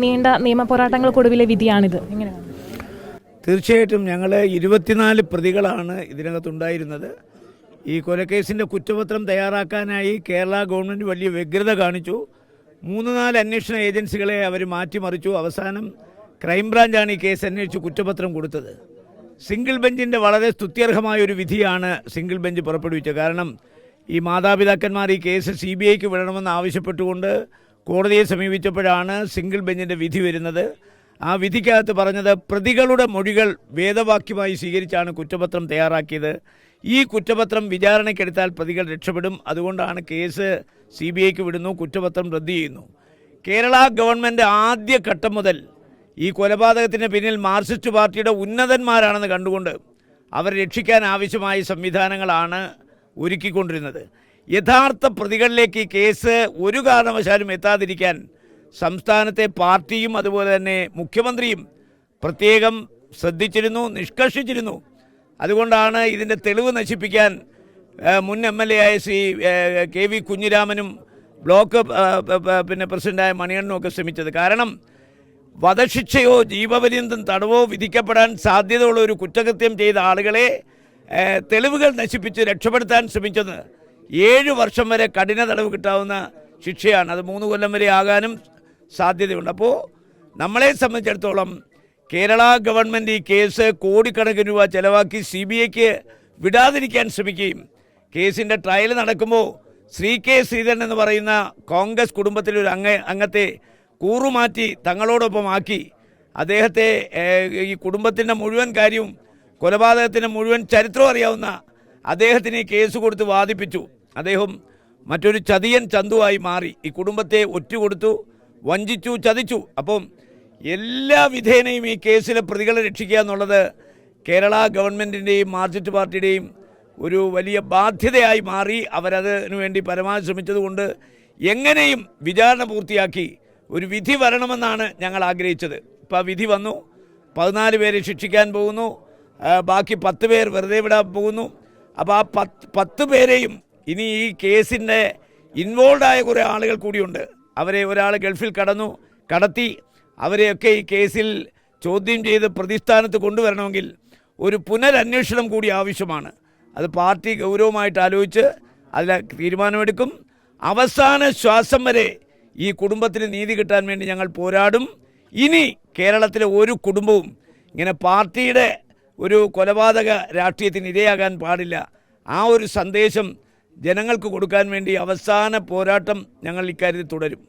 നീണ്ട നിയമ പോരാട്ടങ്ങൾക്കൊടുവിലെ വിധിയാണിത്. എങ്ങനെയാണ്? തീർച്ചയായിട്ടും ഞങ്ങൾ 24 പ്രതികളാണ് ഇതിനകത്തുണ്ടായിരുന്നത്. ഈ കൊലക്കേസിൻ്റെ കുറ്റപത്രം തയ്യാറാക്കാനായി കേരള ഗവൺമെൻറ് വലിയ വ്യഗ്രത കാണിച്ചു. 3-4 അന്വേഷണ ഏജൻസികളെ അവർ മാറ്റിമറിച്ചു. അവസാനം ക്രൈംബ്രാഞ്ചാണ് ഈ കേസ് അന്വേഷിച്ച് കുറ്റപത്രം കൊടുത്തത്. സിംഗിൾ ബെഞ്ചിൻ്റെ വളരെ സ്തുത്യർഹമായൊരു വിധിയാണ് സിംഗിൾ ബെഞ്ച് പുറപ്പെടുവിച്ചത്. കാരണം ഈ മാതാപിതാക്കന്മാർ ഈ കേസ് CBIക്ക് വിടണമെന്ന് ആവശ്യപ്പെട്ടുകൊണ്ട് കോടതിയെ സമീപിച്ചപ്പോഴാണ് സിംഗിൾ ബെഞ്ചിൻ്റെ വിധി വരുന്നത്. ആ വിധിക്കകത്ത് പറഞ്ഞത് പ്രതികളുടെ മൊഴികൾ വേദവാക്യമായി സ്വീകരിച്ചാണ് കുറ്റപത്രം തയ്യാറാക്കിയത്. ഈ കുറ്റപത്രം വിചാരണയ്ക്കെടുത്താൽ പ്രതികൾ രക്ഷപ്പെടും. അതുകൊണ്ടാണ് കേസ് CBIക്ക് വിടുന്നു, കുറ്റപത്രം റദ്ദ് ചെയ്യുന്നു. കേരള ഗവൺമെൻറ് ആദ്യഘട്ടം മുതൽ ഈ കൊലപാതകത്തിന് പിന്നിൽ മാർക്സിസ്റ്റ് പാർട്ടിയുടെ ഉന്നതന്മാരാണെന്ന് കണ്ടുകൊണ്ട് അവരെ രക്ഷിക്കാൻ ആവശ്യമായ സംവിധാനങ്ങളാണ് ഒരുക്കിക്കൊണ്ടിരുന്നത്. യഥാർത്ഥ പ്രതികളിലേക്ക് ഈ കേസ് ഒരു കാരണവശാലും എത്താതിരിക്കാൻ സംസ്ഥാനത്തെ പാർട്ടിയും അതുപോലെ തന്നെ മുഖ്യമന്ത്രിയും പ്രത്യേകം ശ്രദ്ധിച്ചിരുന്നു, നിഷ്കർഷിച്ചിരുന്നു. അതുകൊണ്ടാണ് ഇതിൻ്റെ തെളിവ് നശിപ്പിക്കാൻ മുൻ MLA ആയ ശ്രീ KV കുഞ്ഞിരാമനും ബ്ലോക്ക് പ്രസിഡൻ്റായ മണിയണ്ണനും ഒക്കെ ശ്രമിച്ചത്. കാരണം വധശിക്ഷയോ ജീവപര്യന്തം തടവോ വിധിക്കപ്പെടാൻ സാധ്യതയുള്ള ഒരു കുറ്റകൃത്യം ചെയ്ത ആളുകളെ തെളിവുകൾ നശിപ്പിച്ച് രക്ഷപ്പെടുത്താൻ ശ്രമിച്ചത് 7 വർഷം വരെ കഠിന തടവ് കിട്ടാവുന്ന ശിക്ഷയാണ്. അത് 3 കൊല്ലം വരെ ആകാനും സാധ്യതയുണ്ട്. അപ്പോൾ നമ്മളെ സംബന്ധിച്ചിടത്തോളം കേരള ഗവൺമെൻറ് ഈ കേസ് കോടിക്കണക്കിന് രൂപ ചെലവാക്കി CBIക്ക് വിടാതിരിക്കാൻ ശ്രമിക്കുകയും കേസിൻ്റെ ട്രയൽ നടക്കുമ്പോൾ ശ്രീ K ശ്രീധരൻ എന്ന് പറയുന്ന കോൺഗ്രസ് കുടുംബത്തിലൊരു അംഗത്തെ കൂറുമാറ്റി തങ്ങളോടൊപ്പം ആക്കി അദ്ദേഹത്തെ ഈ കുടുംബത്തിൻ്റെ മുഴുവൻ കാര്യവും കൊലപാതകത്തിൻ്റെ മുഴുവൻ ചരിത്രവും അറിയാവുന്ന അദ്ദേഹത്തിന് ഈ കേസ് കൊടുത്ത് വാദിപ്പിച്ചു. അദ്ദേഹം മറ്റൊരു ചതിയൻ ചന്തുവായി മാറി. ഈ കുടുംബത്തെ ഒറ്റുകൊടുത്തു, വഞ്ചിച്ചു, ചതിച്ചു. അപ്പം എല്ലാ വിധേനയും ഈ കേസിലെ പ്രതികളെ രക്ഷിക്കുക എന്നുള്ളത് കേരള ഗവൺമെൻറ്റിൻ്റെയും മാർക്സിസ്റ്റ് പാർട്ടിയുടെയും ഒരു വലിയ ബാധ്യതയായി മാറി. അവരതിനു വേണ്ടി പരമാവധി ശ്രമിച്ചതുകൊണ്ട് എങ്ങനെയും വിചാരണ പൂർത്തിയാക്കി ഒരു വിധി വരണമെന്നാണ് ഞങ്ങൾ ആഗ്രഹിച്ചത്. ഇപ്പോൾ ആ വിധി വന്നു. 14 പേരെ ശിക്ഷിക്കാൻ പോകുന്നു, ബാക്കി 10 പേർ വെറുതെ വിടാൻ പോകുന്നു. അപ്പോൾ ആ 10 പേരെയും ഇനി ഈ കേസിൻ്റെ ഇൻവോൾവായ കുറേ ആളുകൾ കൂടിയുണ്ട്. അവരെ ഒരാൾ ഗൾഫിൽ കടത്തി അവരെയൊക്കെ ഈ കേസിൽ ചോദ്യം ചെയ്ത് പ്രതിസ്ഥാനത്ത് കൊണ്ടുവരണമെങ്കിൽ ഒരു പുനരന്വേഷണം കൂടി ആവശ്യമാണ്. അത് പാർട്ടി ഗൗരവമായിട്ട് ആലോചിച്ച് അതിൽ തീരുമാനമെടുക്കും. അവസാന ശ്വാസം വരെ ഈ കുടുംബത്തിന് നീതി കിട്ടാൻ വേണ്ടി ഞങ്ങൾ പോരാടും. ഇനി കേരളത്തിലെ ഒരു കുടുംബവും ഇങ്ങനെ പാർട്ടിയുടെ ഒരു കൊലപാതക രാഷ്ട്രീയത്തിന് ഇരയാകാൻ പാടില്ല. ആ ഒരു സന്ദേശം ജനങ്ങൾക്ക് കൊടുക്കാൻ വേണ്ടി അവസാന പോരാട്ടം ഞങ്ങൾ ഇക്കാര്യത്തിൽ തുടരും.